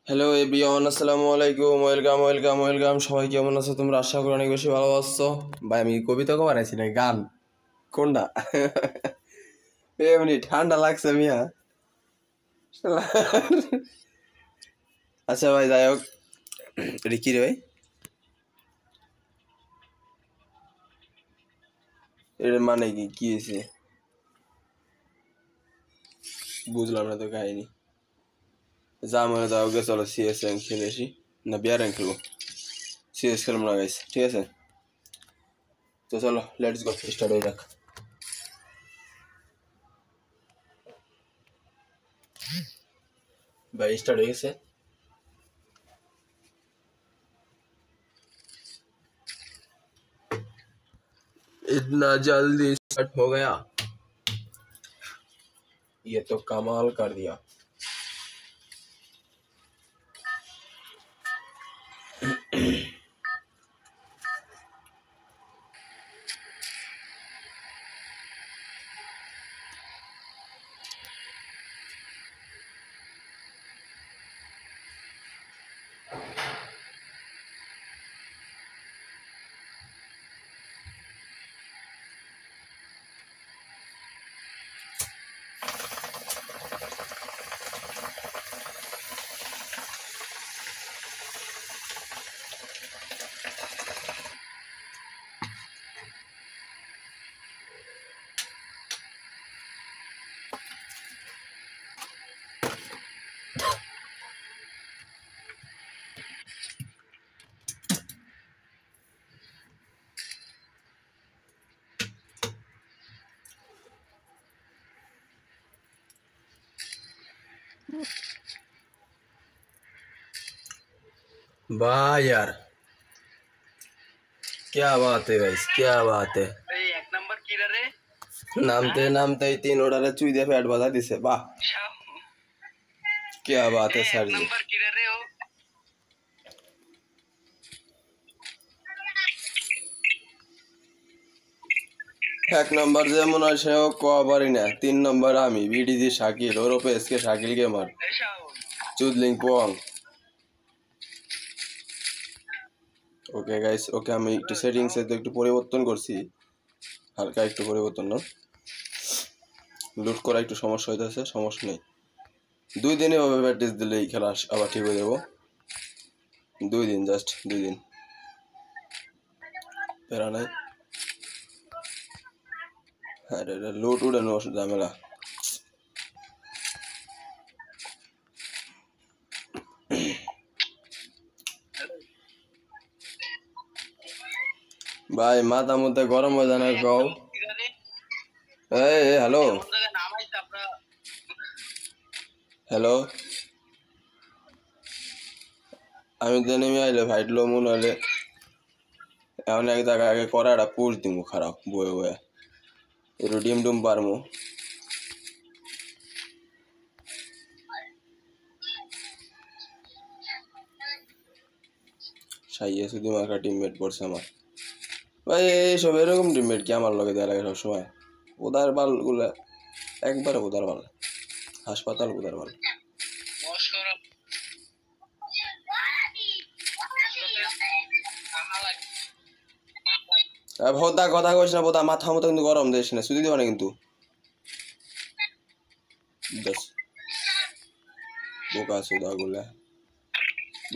Hello everyone, আসসালামু আলাইকুম। Welcome. সবাই কেমন আছো? তোমরা আশা করি অনেক বেশি ভালো আছো। ভাই আমি কবিতা বানাইছি না, গান কোনটা? এমনি ঠান্ডা লাগছে মিয়া। আচ্ছা ভাই, যাই হোক, রিকি রে ভাই, এর মানে কি কি হয়েছে বুঝলাম না তো কাহিনি। যা মনে যাও গে, চলো সিএস র্যাঙ্ক খেলে আসি, না বিয়ার র্যাঙ্ক খেলবো। সিএস খেলবো না গাইস, ঠিক আছে? তো চলো লেটস গো, স্টার্ট হয়ে যাক। ভাই স্টার্ট হয়ে গেছে। इतना जल्दी स्टार्ट हो गया, ये तो कमाल कर दिया। वाह यार, क्या बात है गाइस, क्या बात है। एक नंबर किरा रे नामते नामते ही तीन ओडारे चुई दे फैट बता दिसे। वाह क्या बात है सर एक जी। नंबर किरा रे हो एक नंबर যেমন আসে ও কবারই না। তিন নম্বর আমি বিডিজি শাকিল ওরফে এসকে শাকিল গেমার ऐसा हो চুদলিং পোং। ওকে গাইস, ওকে আমি একটু সেটিংসে তো একটু পরিবর্তন করছি, হালকা একটু পরিবর্তন না, লুট করা একটু সমস্যা হইতেছে, সমস্যা নেই। 2 দিনে ওভাবে প্র্যাকটিস দিলে এই খেলা আবার ঠিক হয়ে যাবো। 2 দিন, জাস্ট 2 দিন, প্যারা নাই। হ্যাঁ, লুট উড়ানো ঝামেলা। ভাই মাথা মধ্যে গরম হয়ে যায় না গাও। किरा रे এই হ্যালো उनका नाम है अपना হ্যালো, আমি তো নেমে আইলে ফাইটলো মনে হলে এমন এক জায়গায় আগে করাটা পুষ দিমু খারাপ বয়ে বয়ে, একটু ডিম ডুম পারমু। সাইয়ে শুধু মার্কা টিমমেট পড়ছে আমার। ভাই এইসব এরকম টিমমেট কি আমার লগে দেওয়া লাগে সবসময়? উদার বালগুলা একবারে উদার বাল, হাসপাতাল উদার বাল। मस्कर ভোদা কথা কইস না, বোধা মাথা মতো কিন্তু গরম দিস না, শুধু দিবা না কিন্তু। বেশ বোকা সুদা গুলা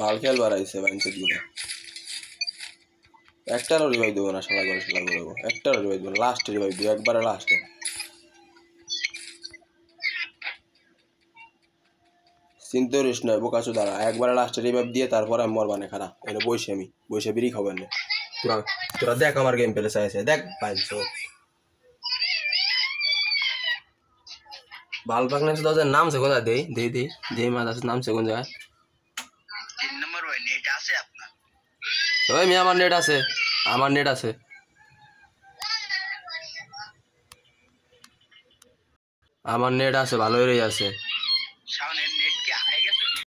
ভাল খেলবার আইসে বাইনসে গুলা। একটারও রিভাইভ দেবো না, শালা করে একটারও রিভাইভ দেবো না, লাস্টে রিভাইভ দেবো, একবারে লাস্টে। চিনতে পারিস না বোকা সুদারা, একবারে লাস্টে রিভাইভ দিয়ে তারপরে আমি মরবানে খারাপ এটা বসে, আমি বসে বিড়ি খাবার না। তোরা তোরা দেখ আমার গেম পেলে চাইছে, দেখ পাইছো ভাল পাক না তোদের নাম সে কোথায় দেই দেই দেই দেই মাছ আছে নাম সে কোন জায়গায়? 3 नंबर ওই নেট আছে আপনার ওই মি আমার নেট আছে, আমার নেট আছে, আমার নেট আছে, ভালোই আছে।